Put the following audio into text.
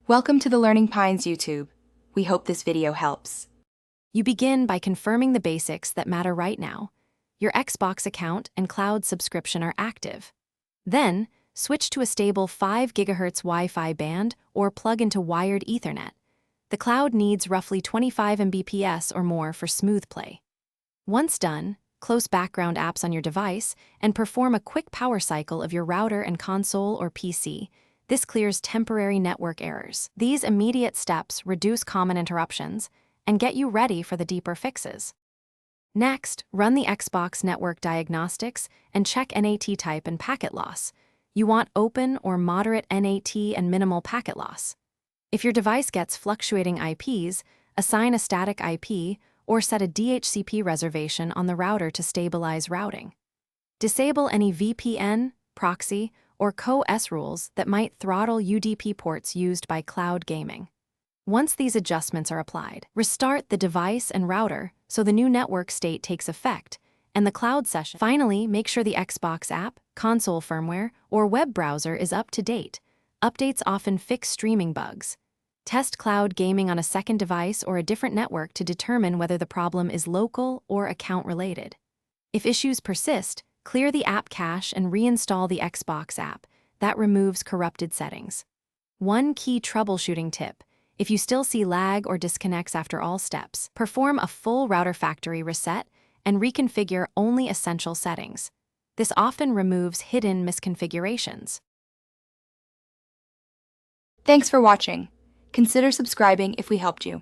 Welcome to the Learning Pines YouTube. We hope this video helps. You begin by confirming the basics that matter right now. Your Xbox account and cloud subscription are active. Then, switch to a stable 5 GHz Wi-Fi band or plug into wired Ethernet. The cloud needs roughly 25 Mbps or more for smooth play. Once done, close background apps on your device and perform a quick power cycle of your router and console or PC. This clears temporary network errors. These immediate steps reduce common interruptions and get you ready for the deeper fixes. Next, run the Xbox network diagnostics and check NAT type and packet loss. You want open or moderate NAT and minimal packet loss. If your device gets fluctuating IPs, assign a static IP or set a DHCP reservation on the router to stabilize routing. Disable any VPN, proxy, or co-S rules that might throttle UDP ports used by cloud gaming. Once these adjustments are applied, restart the device and router so the new network state takes effect, and the cloud session. Finally, make sure the Xbox app, console firmware, or web browser is up to date. Updates often fix streaming bugs. Test cloud gaming on a second device or a different network to determine whether the problem is local or account-related. If issues persist, clear the app cache and reinstall the Xbox app. That removes corrupted settings. One key troubleshooting tip: if you still see lag or disconnects after all steps, perform a full router factory reset and reconfigure only essential settings. This often removes hidden misconfigurations. Thanks for watching. Consider subscribing if we helped you.